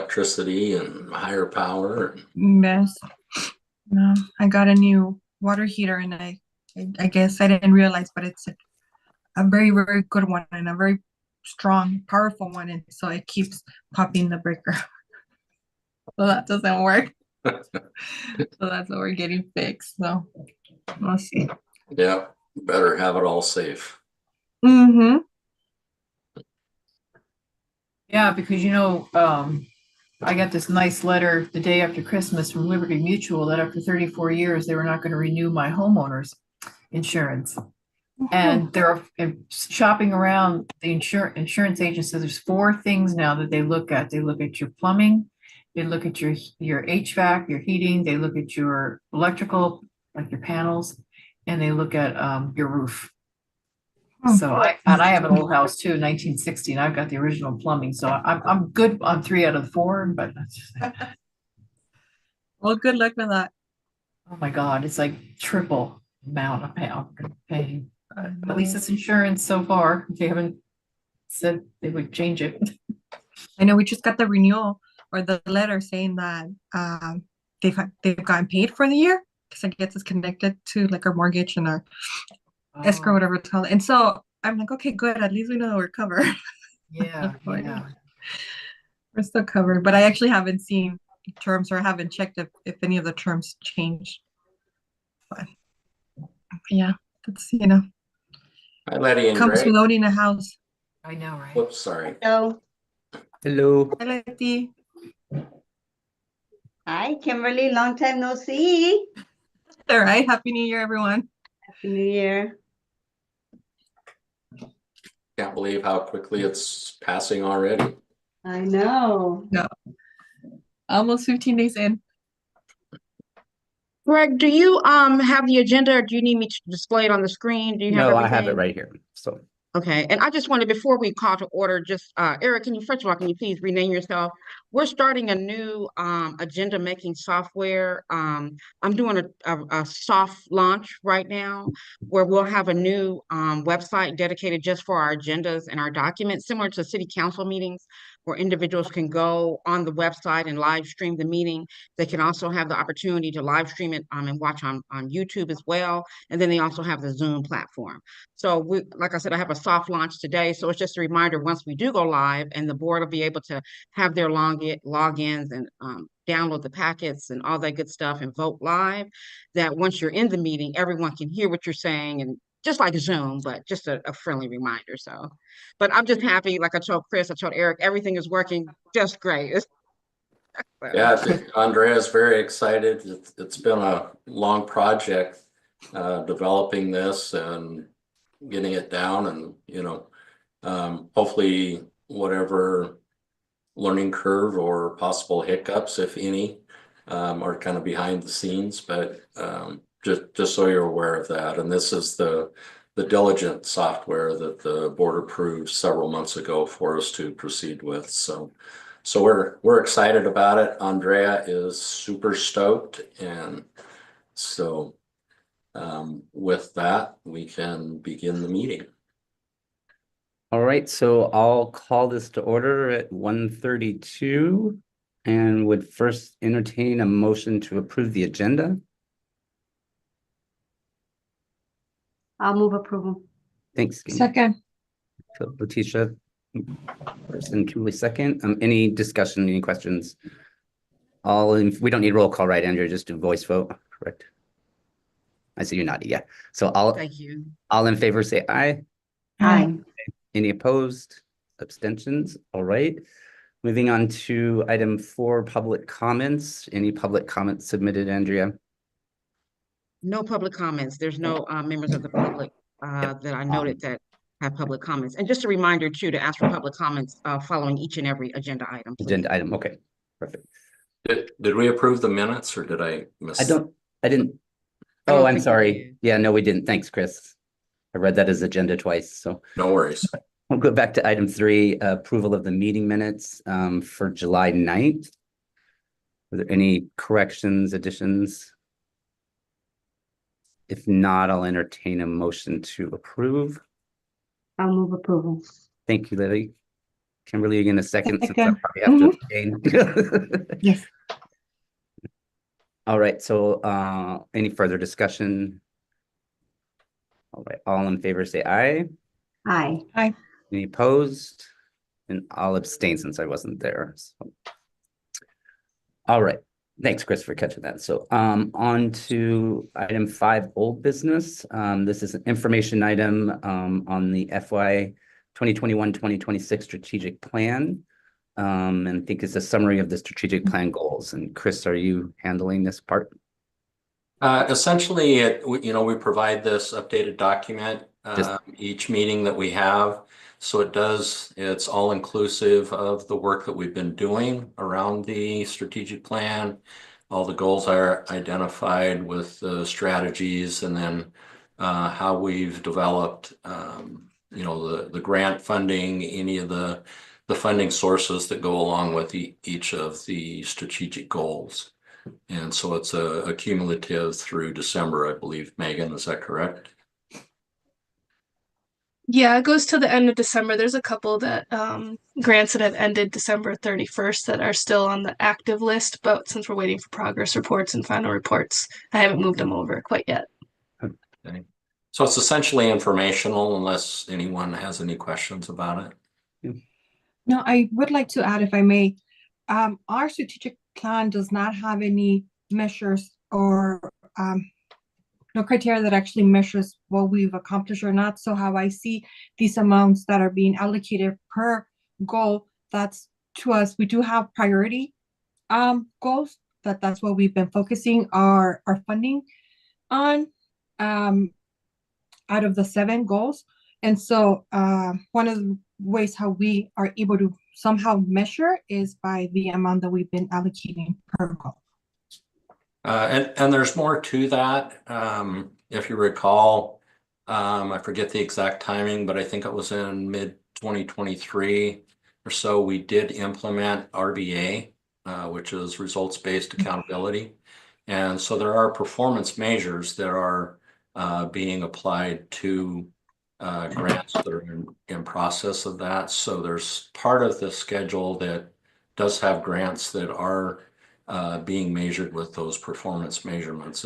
electricity and higher power. Yes. No, I got a new water heater and I guess I didn't realize, but it's a very, very good one and a very strong, powerful one. And so it keeps popping the breaker. So that doesn't work. So that's what we're getting fixed. So we'll see. Yeah, better have it all safe. Mm-hmm. Yeah, because I got this nice letter the day after Christmas from Liberty Mutual that after 34 years, they were not going to renew my homeowner's insurance. And they're shopping around the insurance agent says there's 4 things now that they look at. They look at your plumbing, they look at your HVAC, your heating, they look at your electrical, like your panels, and they look at your roof. So I have an old house too, 1960, and I've got the original plumbing. So I'm good on 3 out of the 4, but Well, good luck with that. oh my God, it's like triple amount of paying. At least it's insurance so far. They haven't said they would change it. I know we just got the renewal or the letter saying that they've gotten paid for the year because I guess it's connected to like our mortgage and our escrow, whatever it's called. And so I'm like, okay, good. At least we know we're covered. Yeah, yeah. We're still covered, but I actually haven't seen terms or haven't checked if any of the terms changed. But yeah, that's Hi, Letty and comes Greg. with owning a house. I know, right? Whoops, sorry. Hello. Hello. Hi, Letty. Hi, Kimberly. Long time no see. All right. Happy New Year, everyone. Happy New Year. Can't believe how quickly it's passing already. I know. No, almost 15 days in. Greg, do you have the agenda or do you need me to display it on the screen? Do you have No, I have it everything? right here. So Okay, and I just wanted, before we call to order, just Eric, first of all, can you please rename yourself? We're starting a new agenda making software. I'm doing a soft launch right now where we'll have a new website dedicated just for our agendas and our documents, similar to city council meetings, where individuals can go on the website and live stream the meeting. They can also have the opportunity to live stream it and watch on YouTube as well. And then they also have the Zoom platform. So like I said, I have a soft launch today. So it's just a reminder, once we do go live and the board will be able to have their logins and download the packets and all that good stuff and vote live, that once you're in the meeting, everyone can hear what you're saying, and just like Zoom, but just a friendly reminder. So, but I'm just happy, like I told Chris, I told Eric, everything is working just great. Yeah, Andrea's very excited. It's been a long project developing this and getting it down, and hopefully whatever learning curve or possible hiccups, if any, are kind of behind the scenes, but just so you're aware of that. And this is the diligent software that the board approved several months ago for us to proceed with. So we're excited about it. Andrea is super stoked, and so with that, we can begin the meeting. all right, so I'll call this to order at 1:32 and would first entertain a motion to approve the agenda. I'll move approval. Thanks, Kim. Second. So Letitia first and Kimberly second. Any discussion, any questions? We don't need roll call, right, Andrea? Just do voice vote, correct? I see you nodding, yeah. So Thank you. all in favor say aye. Hi. Any opposed? Abstentions? All right. Moving on to item 4, public comments. Any public comments submitted, Andrea? No public comments. There's no members of the public that I noted that have public comments. And just a reminder too, to ask for public comments following each and every agenda item. Please. Agenda item, okay, perfect. Did we approve the minutes, or did I miss? I didn't. I don't Oh, I'm think we sorry. did. Yeah, no, we didn't. Thanks, Chris. I read that as agenda twice, so. No worries. We'll go back to item 3, approval of the meeting minutes for July 9th. Were there any corrections, additions? If not, I'll entertain a motion to approve. I'll move approval. Thank you, Lily. Kimberly, you in a second since I Second. probably have to abstain. Yes. All right, so any further discussion? All right, all in favor say aye. Aye. Aye. Any opposed? And I'll abstain since I wasn't there. So. All right, thanks, Chris, for catching that. So on to item 5, old business. This is an information item on the FY 2021-2026 strategic plan. And I think it's a summary of the strategic plan goals. And Chris, are you handling this part? Essentially, we provide this updated document each meeting that we have. So it's all inclusive of the work that we've been doing around the strategic plan. All the goals are identified with the strategies, and then how we've developed, the grant funding, any of the funding sources that go along with each of the strategic goals. And so it's a cumulative through December, I believe. Megan, is that correct? Yeah, it goes to the end of December. There's a couple that grants that have ended December 31st that are still on the active list, but since we're waiting for progress reports and final reports, I haven't moved them over quite yet. Okay. So it's essentially informational unless anyone has any questions about it. No, I would like to add, if I may, our strategic plan does not have any measures or no criteria that actually measures what we've accomplished or not. So how I see these amounts that are being allocated per goal, that's to us, we do have priority goals, that's what we've been focusing our funding on out of the 7 goals. And so one of the ways how we are able to somehow measure is by the amount that we've been allocating per goal. And there's more to that. If you recall, I forget the exact timing, but I think it was in mid-2023 or so, we did implement RBA, which is results-based accountability. And so there are performance measures that are being applied to grants that are in process of that. So there's part of the schedule that does have grants that are being measured with those performance measurements.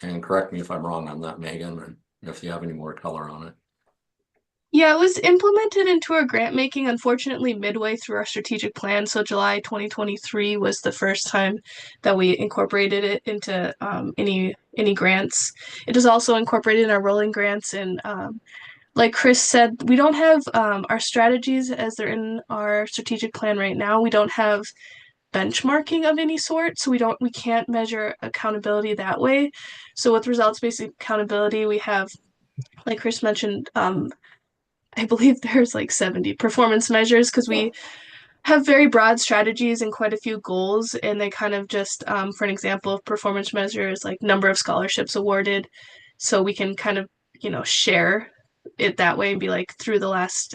And correct me if I'm wrong on that, Megan, and if you have any more color on it. Yeah, it was implemented into our grant making, unfortunately, midway through our strategic plan. So July 2023 was the first time that we incorporated it into any grants. It is also incorporated in our rolling grants. And like Chris said, we don't have our strategies as they're in our strategic plan right now. We don't have benchmarking of any sort, so we can't measure accountability that way. So with results-based accountability, we have, like Chris mentioned, I believe there's like 70 performance measures because we have very broad strategies and quite a few goals, and they kind of just, for an example of performance measures, like number of scholarships awarded, so we can kind of, share it that way and be like, through the last,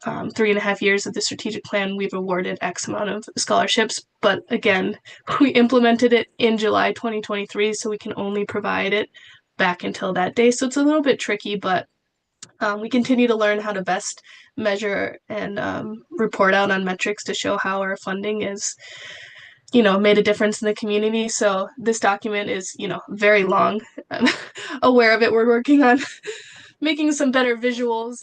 3.5 years of the strategic plan, we've awarded X amount of scholarships. But again, we implemented it in July 2023, so we can only provide it back until that day. So it's a little bit tricky, but we continue to learn how to best measure and report out on metrics to show how our funding is, made a difference in the community. So this document is, very long. I'm aware of it. We're working on making some better visuals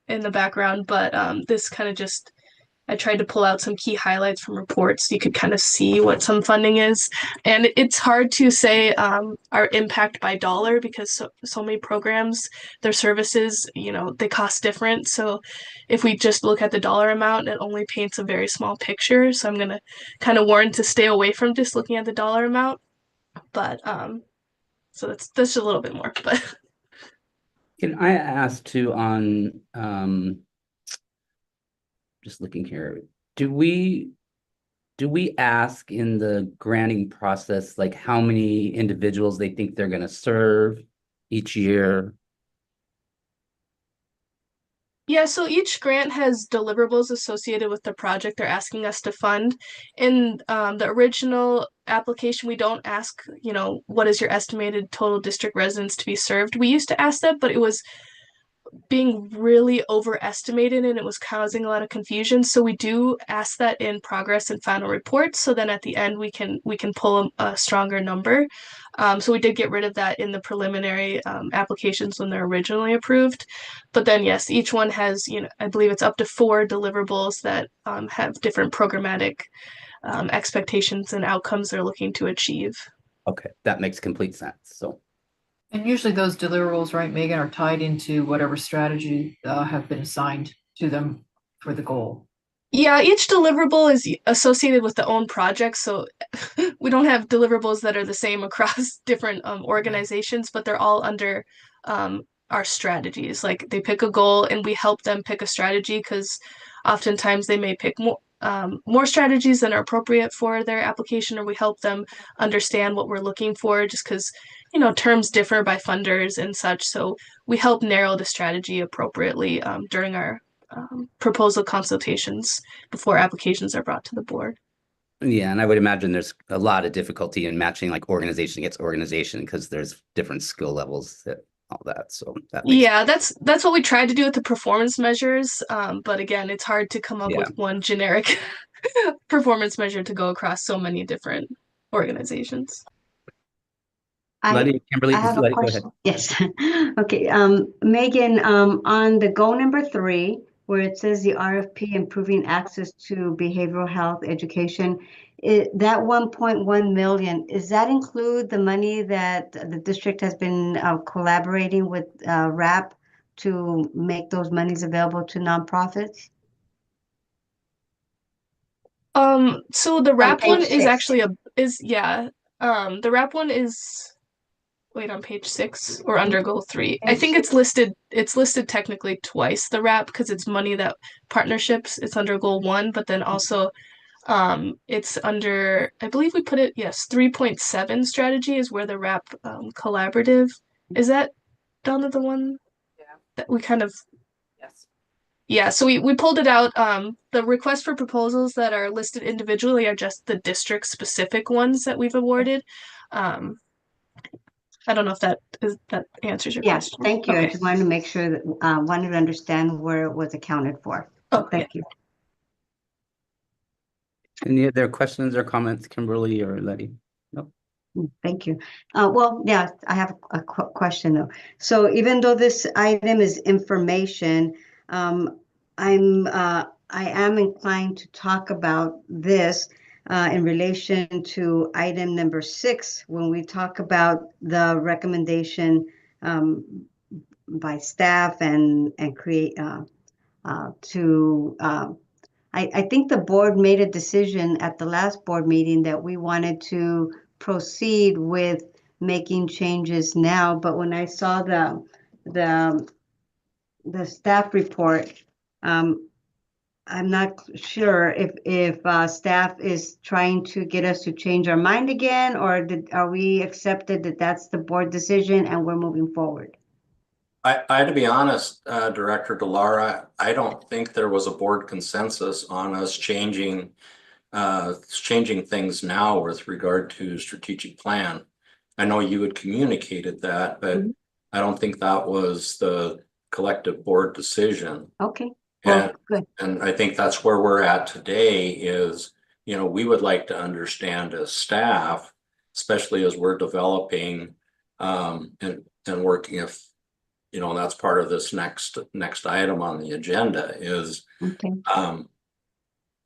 in the background, but this kind of just, I tried to pull out some key highlights from reports so you could kind of see what some funding is. And it's hard to say our impact by dollar because so many programs, their services, they cost different. So if we just look at the dollar amount, it only paints a very small picture. So I'm going to kind of warn to stay away from just looking at the dollar amount. But so that's just a little bit more, but. Can I ask too on just looking here, do we ask in the granting process like how many individuals they think they're going to serve each year? Yeah, so each grant has deliverables associated with the project they're asking us to fund. In the original application, we don't ask, what is your estimated total district residents to be served? We used to ask that, but it was being really overestimated and it was causing a lot of confusion. So we do ask that in progress and final reports. So then at the end we can pull a stronger number. So we did get rid of that in the preliminary applications when they're originally approved. But then yes, each one has, you know, I believe it's up to 4 deliverables that have different programmatic expectations and outcomes they're looking to achieve. Okay, that makes complete sense. So, And usually those deliverables, right, Megan, are tied into whatever strategy have been assigned to them for the goal. Yeah, each deliverable is associated with the own project, so we don't have deliverables that are the same across different organizations, but they're all under our strategies. Like they pick a goal and we help them pick a strategy because oftentimes they may pick more strategies than are appropriate for their application, or we help them understand what we're looking for just because, you know, terms differ by funders and such. So we help narrow the strategy appropriately during our proposal consultations before applications are brought to the board. yeah, and I would imagine there's a lot of difficulty in matching like organization against organization because there's different skill levels that all that. So that makes Yeah, that's what we tried to do with the performance measures. But again, it's hard to come up with one generic performance measure to go across so many different organizations. Letty, Kimberly, I have a Letty, go ahead. question. Yes. Okay. Megan, on the goal number 3, where it says the RFP improving access to behavioral health education, that 1.1 million, does that include the money that the district has been collaborating with RAP to make those monies available to nonprofits? So the RAP page one is 6. actually the RAP one is on page 6 or under goal 3. I think it's listed technically twice, the RAP, because it's money that partnerships, it's under goal 1, but then also it's under, I believe we put it, 3.7 strategy is where the RAP collaborative, is that down to the one that we kind of, Yes. yeah, so we pulled it out. The requests for proposals that are listed individually are just the district specific ones that we've awarded. I don't know if that answers your question. Thank you. Okay. I just wanted to make sure that wanted to understand where it was accounted for. Oh, Thank you. Any other questions or comments, Kimberly or Letty? Nope. Thank you. Well, yeah, I have a question though. So even though this item is information, I am inclined to talk about this in relation to item number 6, when we talk about the recommendation by staff and create I think the board made a decision at the last board meeting that we wanted to proceed with making changes now, but when I saw the staff report, I'm not sure if staff is trying to get us to change our mind again, or are we accepted that that's the board decision and we're moving forward? To be honest, Director Delara, I don't think there was a board consensus on us changing things now with regard to strategic plan. I know you had communicated that, but I don't think that was the collective board decision. Okay. Well, good. And I think that's where we're at today is, you know, we would like to understand as staff, especially as we're developing and working, if you know, that's part of this next item on the agenda is, you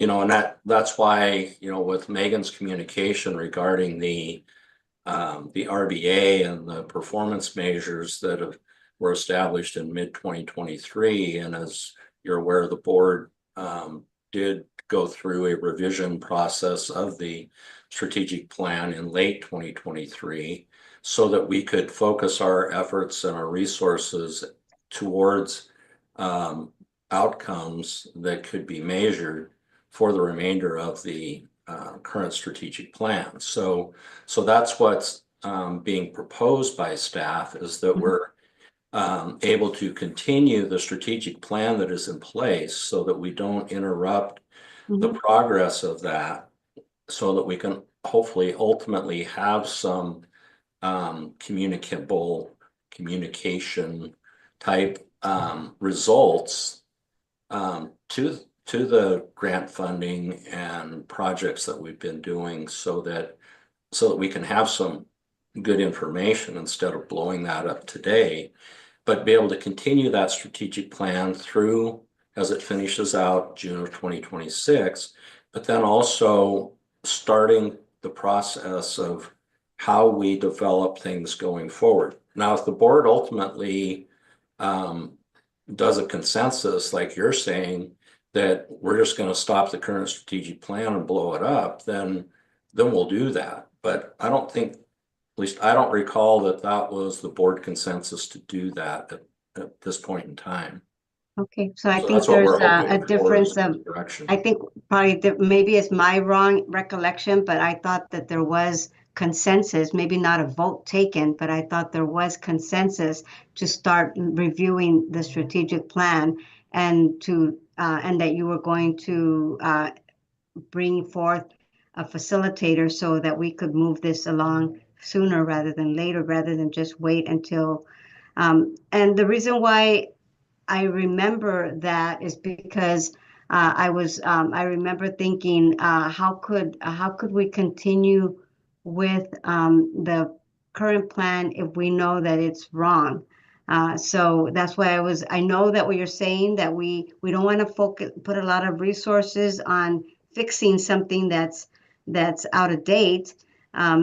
know, and that's why, you know, with Megan's communication regarding the RBA and the performance measures that were established in mid-2023, and as you're aware, the board did go through a revision process of the strategic plan in late 2023 so that we could focus our efforts and our resources towards outcomes that could be measured for the remainder of the current strategic plan. So that's what's being proposed by staff, is that we're able to continue the strategic plan that is in place so that we don't interrupt the progress of that, so that we can hopefully ultimately have some communication type results to the grant funding and projects that we've been doing so that we can have some good information instead of blowing that up today, but be able to continue that strategic plan through as it finishes out June of 2026, but then also starting the process of how we develop things going forward. Now, if the board ultimately does a consensus, like you're saying, that we're just going to stop the current strategic plan and blow it up, then we'll do that. But I don't think, at least I don't recall that was the board consensus to do that at this point in time. Okay, so I So think that's what there's we're hoping a for, difference is of, direction. I think probably maybe it's my wrong recollection, but I thought that there was consensus, maybe not a vote taken, but I thought there was consensus to start reviewing the strategic plan and and that you were going to bring forth a facilitator so that we could move this along sooner rather than later, rather than just wait until, and the reason why I remember that is because I remember thinking, how could we continue with the current plan if we know that it's wrong? So that's why I know that what you're saying, that we don't want to put a lot of resources on fixing something that's out of date.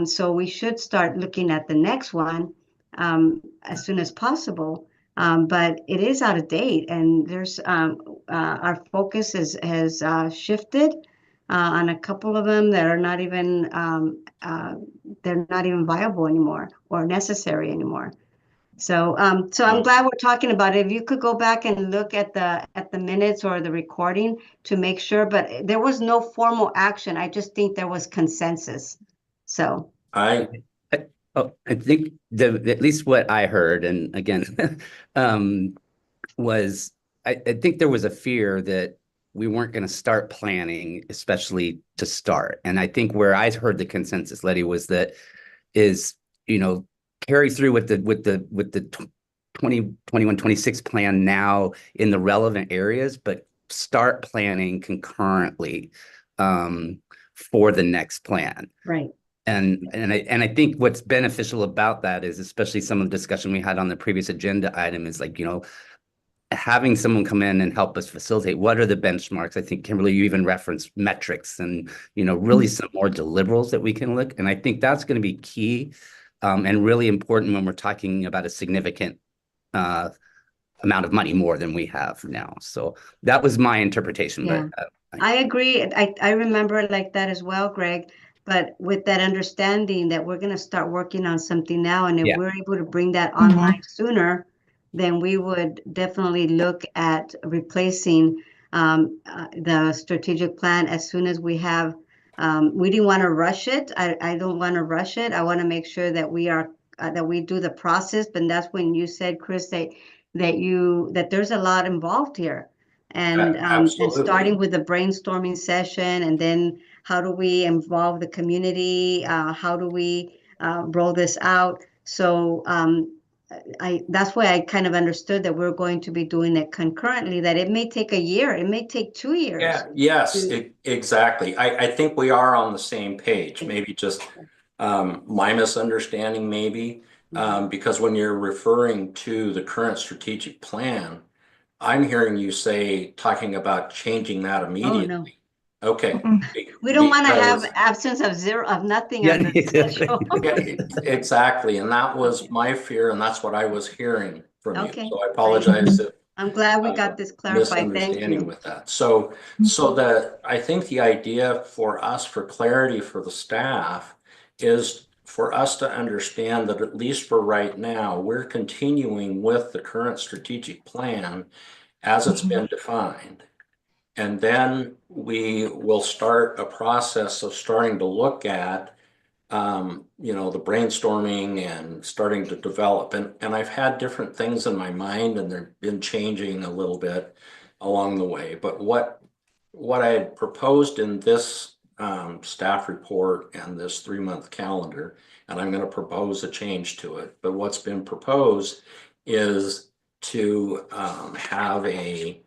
So we should start looking at the next one as soon as possible. But it is out of date, and there's our focus has shifted on a couple of them that are not even they're not even viable anymore or necessary anymore. So so I'm glad we're talking about it. If you could go back and look at the minutes or the recording to make sure, but there was no formal action. I just think there was consensus. So I think at least what I heard, and again, was I think there was a fear that we weren't going to start planning, especially to start. And I think where I heard the consensus, Letty, was that carry through with the 2021-26 plan now in the relevant areas, but start planning concurrently for the next plan. right. And I think what's beneficial about that is, especially some of the discussion we had on the previous agenda item, is like, having someone come in and help us facilitate what are the benchmarks. I think, Kimberly, you even referenced metrics and, really some more deliverables that we can look. And I think that's going to be key and really important when we're talking about a significant amount of money more than we have now. So that was my interpretation. Yeah. But I agree. I remember it like that as well, Greg. But with that understanding that we're going to start working on something now, and if we're able to bring that online sooner, then we would definitely look at replacing the strategic plan as soon as we have. We didn't want to rush it. I don't want to rush it. I want to make sure that we are that we do the process. But that's when you said, Chris, that there's a lot involved here. And starting with the brainstorming session, and then how do we involve the community? How do we roll this out? So that's why I kind of understood that we're going to be doing it concurrently, that it may take a year, it may take 2 years. Yeah, yes, exactly. I think we are on the same page, maybe just my misunderstanding maybe, because when you're referring to the current strategic plan, I'm hearing you talking about changing that immediately. Oh, no. Okay. We don't want to have absence of nothing on the schedule. Yeah, exactly. And that was my fear, and that's what I was hearing from you. Okay. So I apologize if I'm glad we got this clarified. Thank you. with that. So I think the idea for us, for clarity for the staff, is for us to understand that at least for right now, we're continuing with the current strategic plan as it's been defined. And then we will start a process of starting to look at, the brainstorming and starting to develop. And I've had different things in my mind, and they've been changing a little bit along the way. But what I had proposed in this staff report and this 3-month calendar, and I'm going to propose a change to it. But what's been proposed is to have a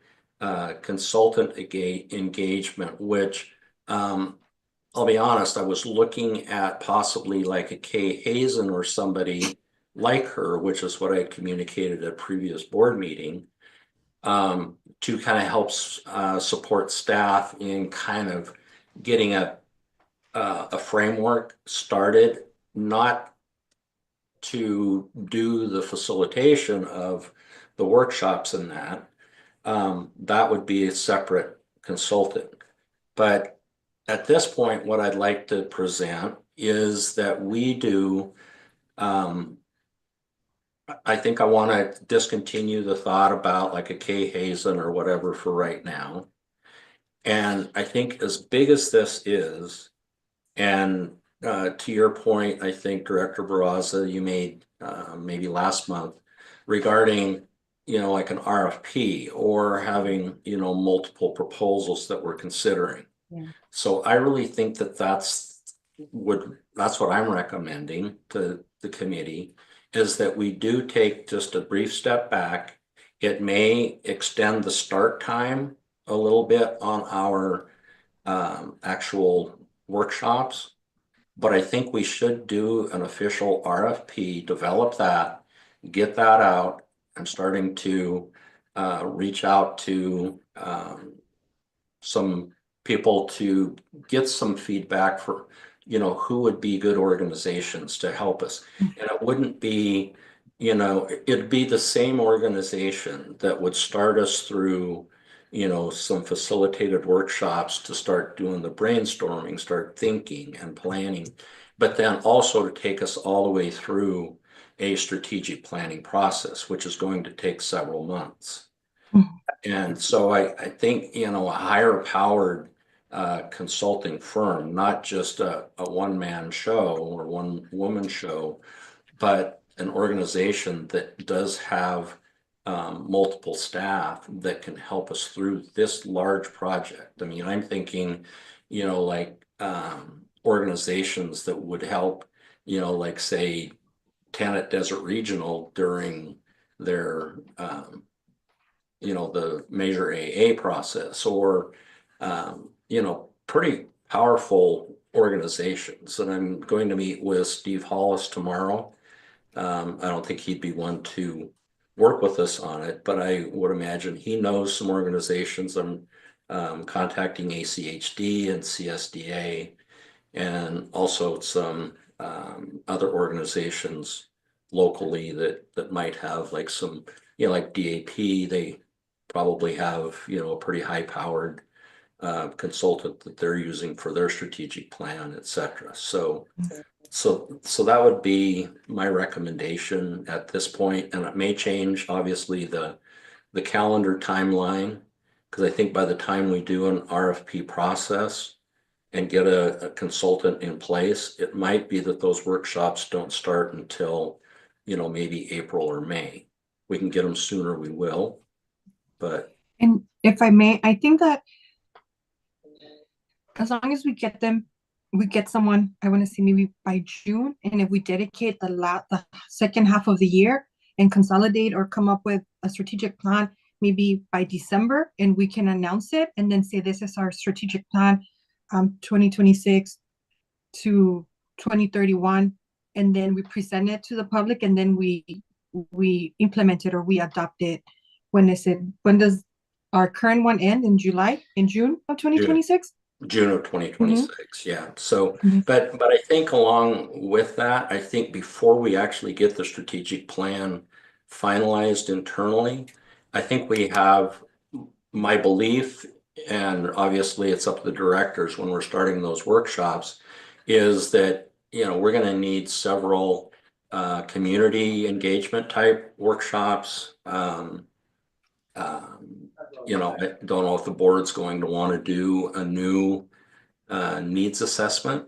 consultant engagement, which I'll be honest, I was looking at possibly like a Kay Hazen or somebody like her, which is what I had communicated at a previous board meeting, to kind of help support staff in kind of getting a framework started, not to do the facilitation of the workshops and that. That would be a separate consultant. But at this point, what I'd like to present is that we do, I think I want to discontinue the thought about like a Kay Hazen or whatever for right now. And I think as big as this is, and to your point, I think Director Barraza, you made maybe last month regarding, like an RFP or having, multiple proposals that we're considering. Yeah. So I really think that that's what I'm recommending to the committee, is that we do take just a brief step back. It may extend the start time a little bit on our actual workshops, but I think we should do an official RFP, develop that, get that out. I'm starting to reach out to some people to get some feedback for, who would be good organizations to help us. And it wouldn't be, it'd be the same organization that would start us through, some facilitated workshops to start doing the brainstorming, start thinking and planning, but then also to take us all the way through a strategic planning process, which is going to take several months. And so I think, a higher powered consulting firm, not just a one-man show or one woman show, but an organization that does have multiple staff that can help us through this large project. I mean, I'm thinking, like organizations that would help, like say Tannet Desert Regional during their the Measure AA process, or pretty powerful organizations. And I'm going to meet with Steve Hollis tomorrow. I don't think he'd be one to work with us on it, but I would imagine he knows some organizations. I'm contacting ACHD and CSDA, and also some other organizations locally that might have like some, like DAP, they probably have, a pretty high powered consultant that they're using for their strategic plan, et cetera. So that would be my recommendation at this point, and it may change obviously the calendar timeline, because I think by the time we do an RFP process and get a consultant in place, it might be that those workshops don't start until, maybe April or May. We can get them sooner, we will, but. And if I may, I think that as long as we get someone, I want to see maybe by June, and if we dedicate the second half of the year and consolidate or come up with a strategic plan, maybe by December, and we can announce it and then say this is our strategic plan, 2026 to 2031, and then we present it to the public, and then we implement it or we adopt it. When does our current one end? In June of 2026? June of 2026, yeah. So, but I think along with that, I think before we actually get the strategic plan finalized internally, I think we have, my belief, and obviously it's up to the directors when we're starting those workshops, is that, we're going to need several community engagement type workshops. I don't know if the board's going to want to do a new needs assessment.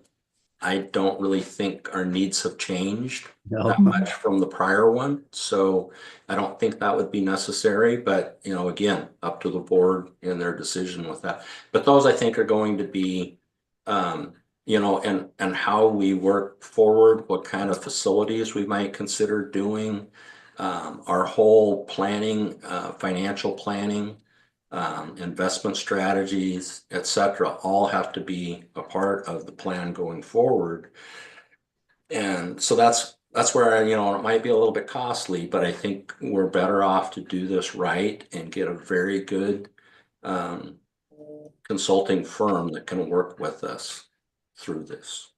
I don't really think our needs have changed that much from the prior one. So I don't think that would be necessary, but again, up to the board and their decision with that. But those I think are going to be, and how we work forward, what kind of facilities we might consider doing, our whole planning, financial planning, investment strategies, et cetera, all have to be a part of the plan going forward. And so that's where, you know, it might be a little bit costly, but I think we're better off to do this right and get a very good consulting firm that can work with us through this.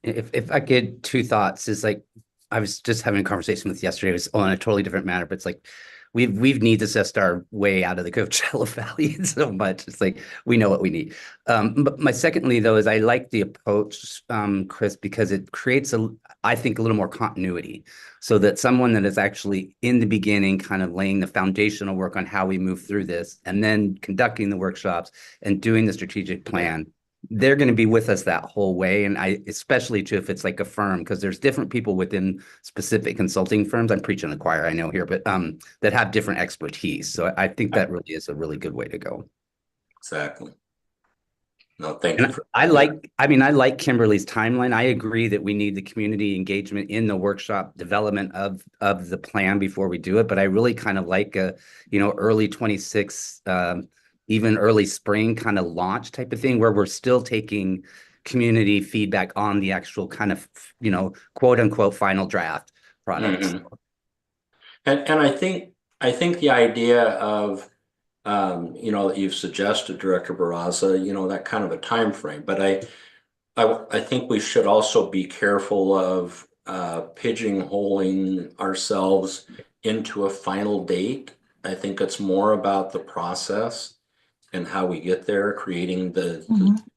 If I get two thoughts, is like, I was just having a conversation with yesterday, it was on a totally different matter, but it's like, we've need assessed our way out of the Coachella Valley so much. It's like, we know what we need. But my secondly though, is I like the approach, Chris, because it creates I think a little more continuity, so that someone that is actually in the beginning kind of laying the foundational work on how we move through this, and then conducting the workshops and doing the strategic plan, they're going to be with us that whole way. And I, especially too, if it's like a firm, because there's different people within specific consulting firms. I'm preaching the choir, I know here, but that have different expertise. So I think that really is a really good way to go. Exactly. No, thank you. I like Kimberly's timeline. I agree that we need the community engagement in the workshop development of the plan before we do it. But I really kind of like early 26, even early spring kind of launch type of thing, where we're still taking community feedback on the actual kind of, quote unquote, final draft products. Mm-hmm. And I think the idea of, that you've suggested, Director Barraza, that kind of a time frame, but I think we should also be careful of pigeonholing ourselves into a final date. I think it's more about the process and how we get there, creating the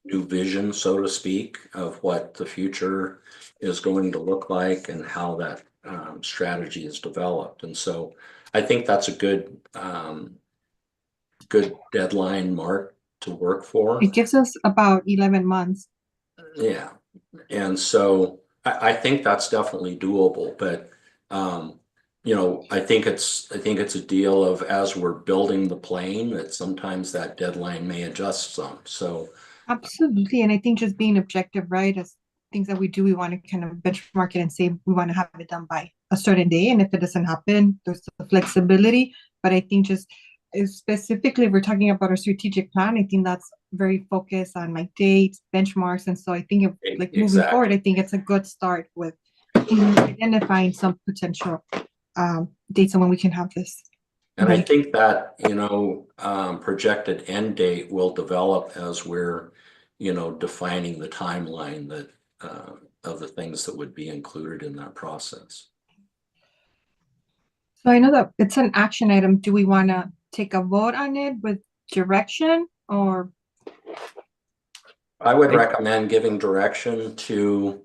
new vision, so to speak, of what the future is going to look like and how that strategy is developed. And so I think that's a good deadline mark to work for. It gives us about 11 months. Yeah. And so I think that's definitely doable, but I think it's a deal of, as we're building the plane, that sometimes that deadline may adjust some. So Absolutely. And I think just being objective, right? As things that we do, we want to kind of benchmark it and say we want to have it done by a certain day. And if it doesn't happen, there's the flexibility. But I think just specifically, if we're talking about our strategic plan, I think that's very focused on like dates, benchmarks. And so I think moving forward, I think it's a good start with identifying some potential dates on when we can have this. And I think that, projected end date will develop as we're, defining the timeline that of the things that would be included in that process. So I know that it's an action item. Do we want to take a vote on it with direction, or? I would recommend giving direction to,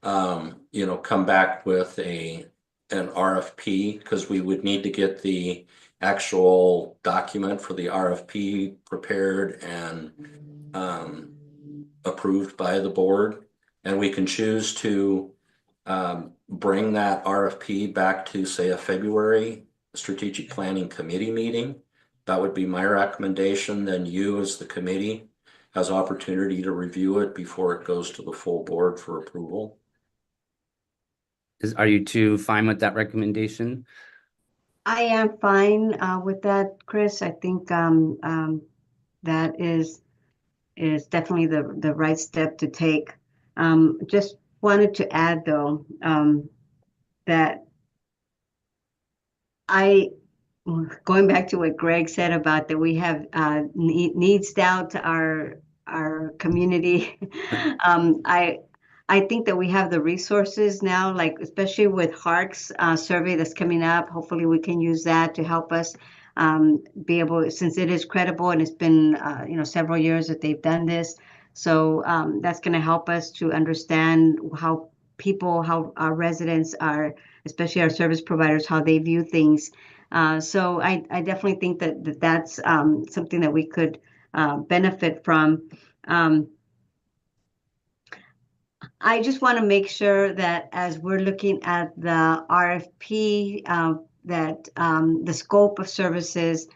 come back with an RFP, because we would need to get the actual document for the RFP prepared and approved by the board. And we can choose to bring that RFP back to, say, a February strategic planning committee meeting. That would be my recommendation. Then you, as the committee, has opportunity to review it before it goes to the full board for approval. Are you two fine with that recommendation? I am fine with that, Chris. I think that is definitely the right step to take. Just wanted to add though that going back to what Greg said about that we have needs out our community. I think that we have the resources now, like especially with HARC's survey that's coming up. Hopefully we can use that to help us be able, since it is credible and it's been several years that they've done this. So that's going to help us to understand how our residents are, especially our service providers, how they view things. So I definitely think that's something that we could benefit from. I just want to make sure that as we're looking at the RFP, that the scope of services,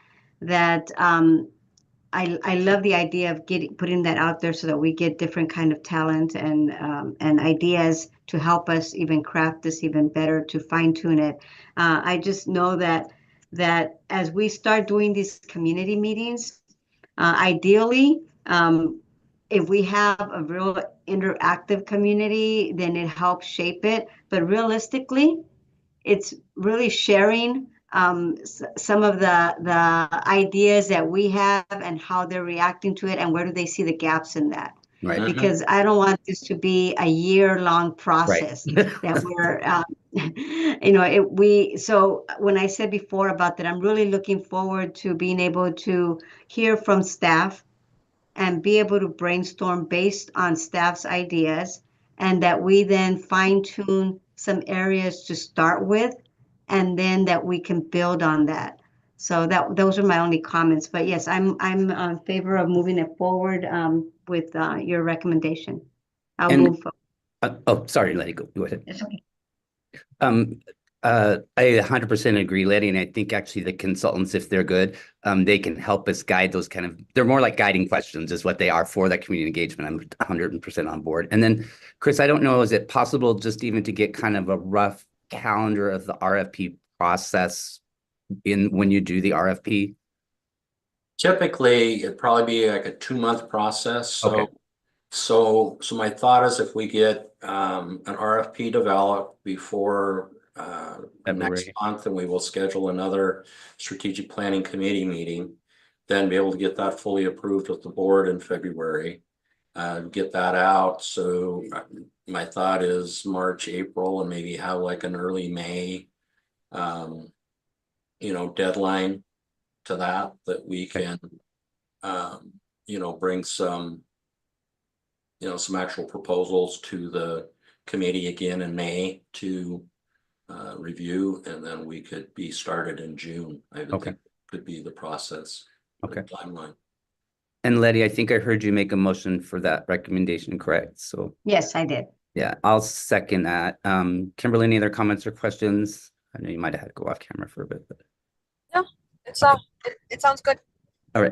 that I love the idea of putting that out there so that we get different kind of talent and ideas to help us even craft this even better, to fine tune it. I just know that as we start doing these community meetings, ideally, if we have a real interactive community, then it helps shape it. But realistically, it's really sharing some of the ideas that we have and how they're reacting to it, and where do they see the gaps in that. Right. Because I don't want this to be a year-long process that we're, so when I said before about that, I'm really looking forward to being able to hear from staff and be able to brainstorm based on staff's ideas, and that we then fine tune some areas to start with, and then that we can build on that. So those are my only comments. But yes, I'm in favor of moving it forward with your recommendation. I'll move forward. Sorry, let it go. Go ahead. It's okay. I 100% agree, Letty, and I think actually the consultants, if they're good, they can help us guide those they're more like guiding questions is what they are for that community engagement. I'm 100% on board. And then, Chris, I don't know, is it possible just even to get kind of a rough calendar of the RFP process when you do the RFP? Typically, it'd probably be like a 2-month process. Okay. So my thought is if we get an RFP developed before next month, and we will schedule another strategic planning committee meeting, then be able to get that fully approved with the board in February, get that out. So my thought is March, April, and maybe have like an early May, deadline to that we can, bring some actual proposals to the committee again in May to review, and then we could be started in June. I would think could be the process. Okay. The timeline. And Letty, I think I heard you make a motion for that recommendation, correct? So Yes, I did. yeah, I'll second that. Kimberly, any other comments or questions? I know you might have had to go off camera for a bit, but No, it sounds good. all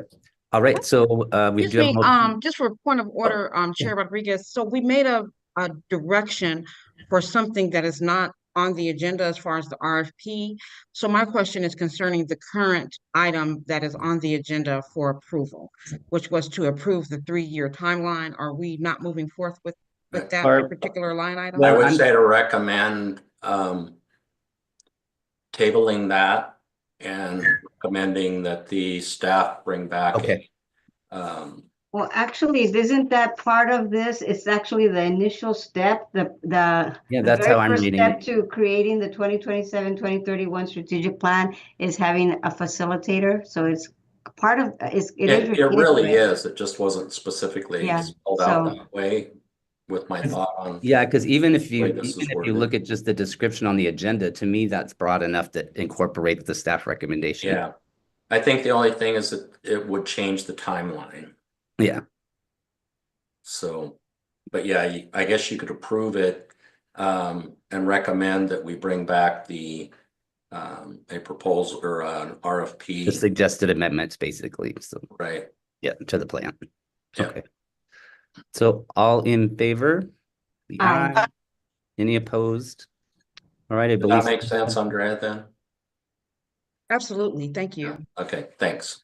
right. So we do have a Just for point of order, Chair Rodriguez. So we made a direction for something that is not on the agenda as far as the RFP. So my question is concerning the current item that is on the agenda for approval, which was to approve the 3-year timeline. Are we not moving forth with that particular line item? I would say to recommend tabling that and recommending that the staff bring back. Okay. Well, actually, isn't that part of this? It's actually the initial step, the that's very how I'm first reading step it. to creating the 2027-2031 strategic plan is having a facilitator. So it's part of It really is. It just wasn't specifically spelled out that way with my thought on. Yeah, because even if you look at just the description on the agenda, to me, that's broad enough to incorporate the staff recommendation. Yeah. I think the only thing is that it would change the timeline. Yeah. So, but yeah, I guess you could approve it and recommend that we bring back a proposal or an RFP. The suggested amendments, basically. So right. Yeah, to the plan. Yeah. Okay. So all in favor? Aye. Any opposed? All right, I Does believe that make sense, Andrea, then? Absolutely. Thank you. Okay, thanks.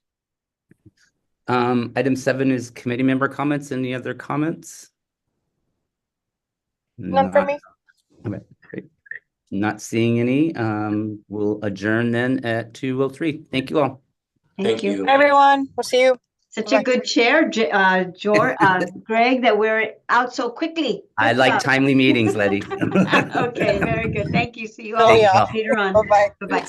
Item 7 is committee member comments. Any other comments? None for me. Okay, great. Not seeing any. We'll adjourn then at 2:03. Thank you all. Thank you. Everyone, we'll see you. Such a good chair, George, Greg, that we're out so quickly. I like timely meetings, Letty. Okay, very good. Thank you. See you all Thank you all. later on. Bye-bye. Bye-bye.